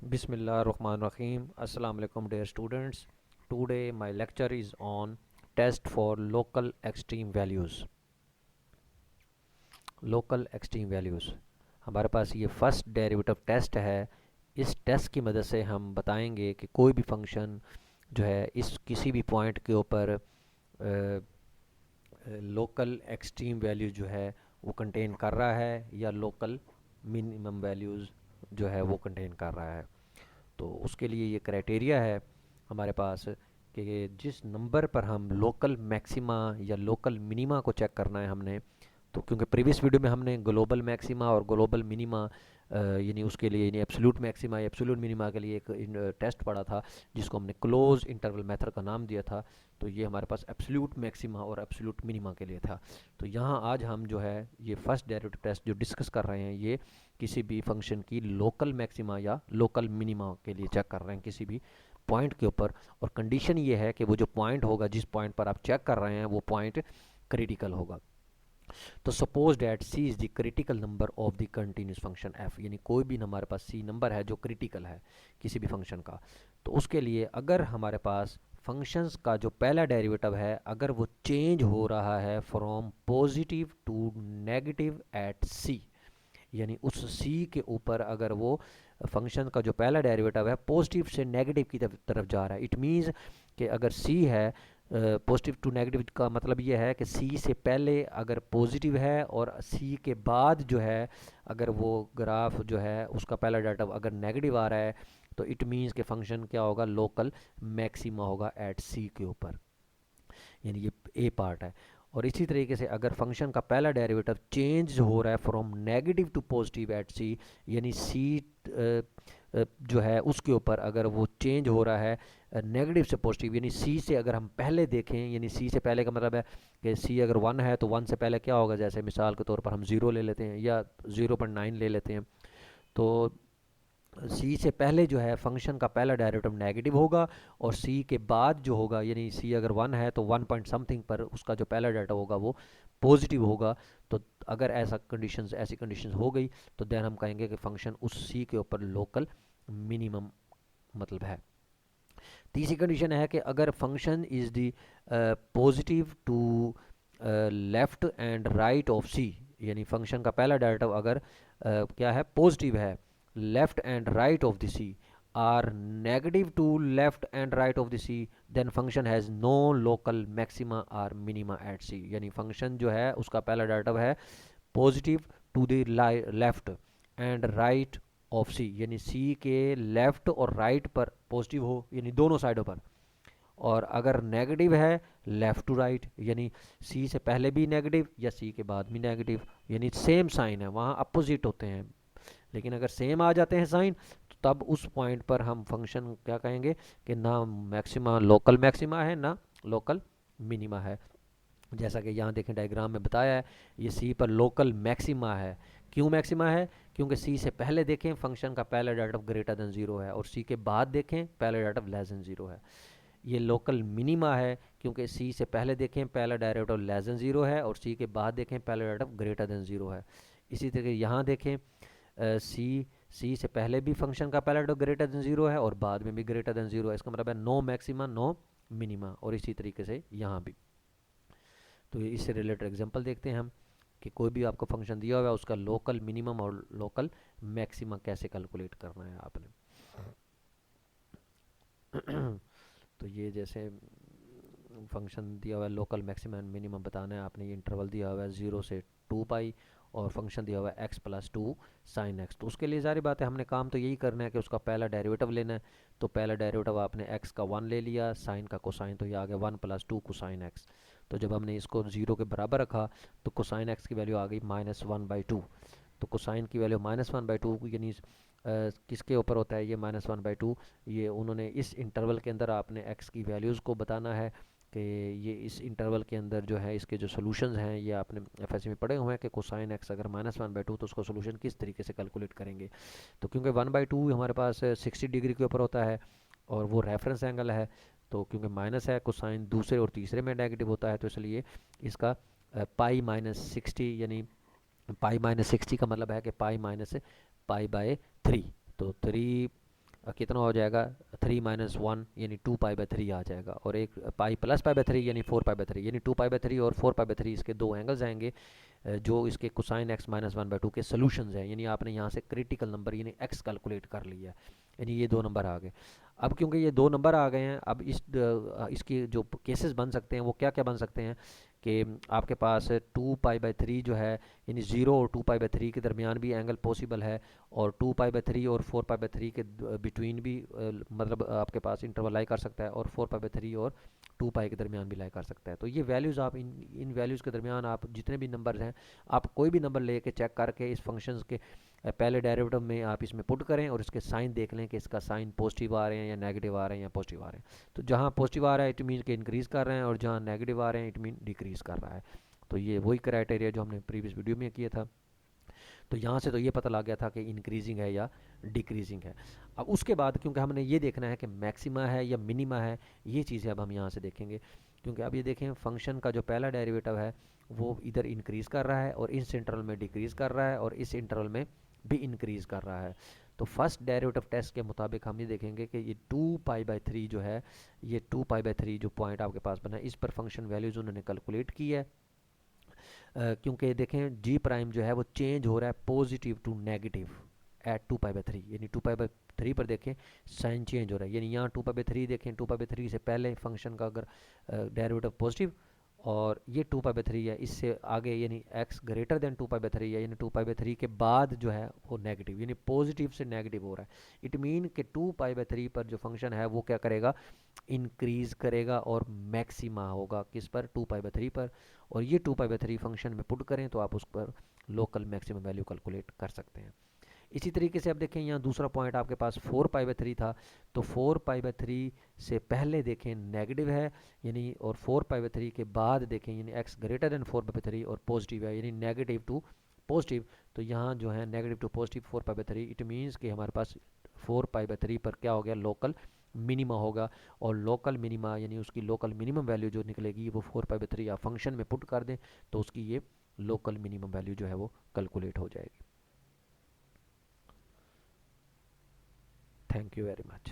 Bismillahirrahmanirrahim. Assalamu alaikum dear students. Today my lecture is on test for local extreme values. Local extreme values. हमारे पास ये first derivative test है। इस test की मदद से हम बताएंगे कि कोई भी फंक्शन जो है इस किसी भी पॉइंट के ऊपर लोकल एक्सट्रीम वैल्यू जो है वो कंटेन कर रहा है या लोकल मिनिमम वैल्यूज़ जो है वो कंटेन कर रहा है। तो उसके लिए ये क्राइटेरिया है हमारे पास कि जिस नंबर पर हम लोकल मैक्सिमा या लोकल मिनिमा को चेक करना है हमने। तो क्योंकि प्रीवियस वीडियो में हमने ग्लोबल मैक्सिमा और ग्लोबल मिनिमा यानी उसके लिए यानी एब्सोल्यूट मैक्सिमा या एब्सोल्यूट मिनिमा के लिए एक टेस्ट पढ़ा था जिसको हमने क्लोज इंटरवल मेथड का नाम दिया था। तो ये हमारे पास एब्सोल्यूट मैक्सिमा और एब्सोल्यूट मिनिमा के लिए था। तो यहाँ आज हम जो है ये फर्स्ट डेरिवेटिव टेस्ट जो डिस्कस कर रहे हैं ये किसी भी फंक्शन की लोकल मैक्सिमा या लोकल मिनिमा के लिए चेक कर रहे हैं किसी भी पॉइंट के ऊपर। और कंडीशन ये है कि वो जो पॉइंट होगा जिस पॉइंट पर आप चेक कर रहे हैं वो पॉइंट क्रिटिकल होगा। तो suppose that C is the critical number of the continuous function F, यानी कोई भी हमारे पास सी नंबर है जो क्रिटिकल है किसी भी फंक्शन का। तो उसके लिए अगर हमारे पास फंक्शंस का जो पहला डेरिवेटिव है अगर वो चेंज हो रहा है from positive to negative at C, यानी उस सी के ऊपर अगर वो फंक्शन का जो पहला डेरिवेटिव है पॉजिटिव से नेगेटिव की तरफ जा रहा है, इट मीन्स कि अगर सी है पॉजिटिव टू नेगेटिव का मतलब ये है कि सी से पहले अगर पॉजिटिव है और सी के बाद जो है अगर वो ग्राफ जो है उसका पहला डाटा अगर नेगेटिव आ रहा है तो इट मीन्स कि फंक्शन क्या होगा, लोकल मैक्सिमा होगा एट सी के ऊपर, यानी ये ए पार्ट है। और इसी तरीके से अगर फंक्शन का पहला डेरिवेटिव चेंज हो रहा है from negative to positive at C, यानी सी जो है उसके ऊपर अगर वो चेंज हो रहा है नेगेटिव से पॉजिटिव, यानी सी से अगर हम पहले देखें, यानी सी से पहले का मतलब है कि सी अगर वन है तो वन से पहले क्या होगा, जैसे मिसाल के तौर पर हम ज़ीरो ले लेते हैं या 0.9 ले लेते हैं। तो सी से पहले जो है फंक्शन का पहला डेरिवेटिव नेगेटिव होगा और सी के बाद जो होगा यानी सी अगर वन है तो वन पॉइंट समथिंग पर उसका जो पहला डाटा होगा वो पॉजिटिव होगा। तो अगर ऐसी कंडीशंस हो गई तो देन हम कहेंगे कि फंक्शन उस सी के ऊपर लोकल मिनिमम मतलब है। तीसरी कंडीशन है कि अगर function is the positive to left and right of C, यानी फंक्शन का पहला डेरिवेटिव अगर क्या है पॉजिटिव है left and right of the C are negative to left and right of the C, then function has no local maxima or minima at C, यानी function जो है उसका पहला डेरिवेटिव है positive to the left and right of C, यानी C के left और right पर पॉजिटिव हो यानी दोनों साइडों पर, और अगर नेगेटिव है लेफ़्ट टू राइट, यानी सी से पहले भी नेगेटिव या सी के बाद भी नेगेटिव, यानी सेम साइन है वहाँ अपोजिट होते हैं। लेकिन अगर सेम आ जाते हैं साइन तो तब उस पॉइंट पर हम फंक्शन क्या कहेंगे कि ना मैक्सिमा लोकल मैक्सिमा है ना लोकल मिनिमा है। जैसा कि यहाँ देखें डायग्राम में बताया है ये सी पर लोकल मैक्सिमा है। क्यों मैक्सिमा है? क्योंकि सी से पहले देखें फंक्शन का पहला डेरिवेटिव ग्रेटर देन ज़ीरो है और सी के बाद देखें पहला डेरिवेटिव लेस देन ज़ीरो है। ये लोकल मिनिमा है क्योंकि सी से पहले देखें पहला डेरिवेटिव लेस देन ज़ीरो है और सी के बाद देखें पहला डेरिवेटिव ग्रेटर देन ज़ीरो है। इसी तरीके यहाँ देखें सी से पहले भी फंक्शन का पहला डेरिवेटिव ग्रेटर देन ज़ीरो है और बाद में भी ग्रेटर देन ज़ीरो है, इसका मतलब है नो मैक्सिमा नो मिनिमा। और इसी तरीके से यहाँ भी। तो इससे रिलेटेड एग्जांपल देखते हैं हम कि कोई भी आपको फंक्शन दिया हुआ है उसका लोकल मिनिमम और लोकल मैक्सिमा कैसे कैलकुलेट करना है आपने। तो ये जैसे फंक्शन दिया हुआ है लोकल मैक्सिमम एंड मिनिमम बताना है आपने, ये इंटरवल दिया हुआ है 0 से 2 पाई और फंक्शन दिया हुआ है x+2 sin x। तो उसके लिए सारी बात है हमने काम तो यही करना है कि उसका पहला डेरिवेटिव लेना है। तो पहला डेरिवेटिव आपने x का 1 ले लिया, साइन का कोसाइन तो ये आ गया 1+2 कोसाइन x। तो जब हमने इसको 0 के बराबर रखा तो कोसाइन एक्स की वैल्यू आ गई -1/2। तो कोसाइन की वैल्यू -1/2 यानी किसके ऊपर होता है ये -1/2, ये उन्होंने इस इंटरवल के अंदर आपने x की वैल्यूज़ को बताना है कि ये इस इंटरवल के अंदर जो है इसके जो सोल्यूशंस हैं ये आपने एफएससी में पढ़े हुए हैं कि कोसाइन एक्स अगर -1/2 तो उसका सोल्यूशन किस तरीके से कैलकुलेट करेंगे। तो क्योंकि 1/2 हमारे पास 60 डिग्री के ऊपर होता है और वो रेफरेंस एंगल है, तो क्योंकि माइनस है कोसाइन दूसरे और तीसरे में नेगेटिव होता है तो इसलिए इसका पाई-60 यानी पाई-60 का मतलब है कि पाई-पाई/3। तो 3 कितना हो जाएगा, 3 - 1 यानी 2 पाई/3 आ जाएगा, और एक पाई प्लस पाई/3 यानी 4 पाई/3, यानी 2 पाई/3 और 4 पाई/3 इसके दो एंगल्स आएंगे जो इसके कोसाइन x - 1/2 के सोल्यूशंस हैं। यानी आपने यहाँ से क्रिटिकल नंबर यानी x कैलकुलेट कर लिया, यानी ये दो नंबर आ गए। अब क्योंकि ये दो नंबर आ गए हैं, अब इसके जो केसेस बन सकते हैं वो क्या क्या बन सकते हैं कि आपके पास 2 पाई/3 जो है, यानी 0 और 2 पाई/3 के दरमियान भी एंगल पॉसिबल है, और 2 पाई/3 और 4 पाई/3 के बिटवीन भी मतलब आपके पास इंटरवल लाई कर सकता है, और 4 पाई/3 और 2 पाई के दरमियान भी लाई कर सकता है। तो ये वैल्यूज़ आप इन वैल्यूज़ के दरमियान आप जितने भी नंबर हैं, आप कोई भी नंबर लेके चेक करके इस फंक्शंस के पहले डेरिवेटिव में आप इसमें पुट करें, और इसके साइन देख लें कि इसका साइन पॉजिटिव आ रहे हैं या नेगेटिव आ रहे हैं या पॉजिटिव आ रहे हैं। तो जहाँ पॉजिटिव आ रहा है इट मीन के इंक्रीज़ कर रहे हैं, और जहाँ नेगेटिव आ रहे हैं इट मीन डिक्रीज़ कर रहा है। तो ये वही क्राइटेरिया जो हमने प्रीवियस वीडियो में किया था। तो यहाँ से तो ये पता लग गया था कि इंक्रीजिंग है या डिक्रीजिंग है। अब उसके बाद क्योंकि हमने ये देखना है कि मैक्सिमा है या मिनिमा है, ये चीज़ें अब हम यहाँ से देखेंगे। क्योंकि अब ये देखें फंक्शन का जो पहला डेरिवेटिव है वो इधर इंक्रीज़ कर रहा है, और इस इंटरवल में डिक्रीज़ कर रहा है, और इस इंटरवल में भी इंक्रीज़ कर रहा है। तो फर्स्ट डेरिवेटिव टेस्ट के मुताबिक हम ये देखेंगे कि ये 2 पाई/3 जो है, ये 2 पाई/3 जो पॉइंट आपके पास बना है, इस पर फंक्शन वैल्यूज़ उन्होंने कैलकुलेट की है। क्योंकि देखें जी प्राइम जो है वो चेंज हो रहा है पॉजिटिव टू नेगेटिव एट 2 पाई/3, यानी 2 पाई/3 पर देखें साइन चेंज हो रहा है। यानी यहाँ 2 पाई/3 देखें, 2 पाई/3 से पहले फंक्शन का अगर डेरिवेटिव पॉजिटिव, और ये 2 पाई/3 है, इससे आगे यानी x ग्रेटर देन 2 पाई/3 है, यानी 2 पाई/3 के बाद जो है वो नेगेटिव, यानी पॉजिटिव से नेगेटिव हो रहा है। इट मीन कि 2 पाई/3 पर जो फंक्शन है वो क्या करेगा, इंक्रीज करेगा, और मैक्सिमा होगा किस पर, 2 पाई/3 पर। और ये 2 पाई/3 फंक्शन में पुट करें तो आप उस पर लोकल मैक्सिमम वैल्यू कैलकुलेट कर सकते हैं। इसी तरीके से अब देखें यहाँ दूसरा पॉइंट आपके पास 4 पाई/3 था, तो 4 पाई/3 से पहले देखें नेगेटिव है, यानी और 4 पाई/3 के बाद देखें यानी x ग्रेटर देन 4 पाई/3 और पॉजिटिव है, यानी नेगेटिव टू पॉजिटिव। तो यहाँ जो है नेगेटिव टू पॉजिटिव 4 पाई/3, इट मीन्स कि हमारे पास 4 पाई/3 पर क्या हो गया, लोकल मिनिमा होगा। और लोकल मिनिमा यानी उसकी लोकल मिनिमम वैल्यू जो निकलेगी वो 4 पाई/3 आप फंक्शन में पुट कर दें तो उसकी ये लोकल मिनिमम वैल्यू जो है वो कैलकुलेट हो जाएगी। Thank you very much.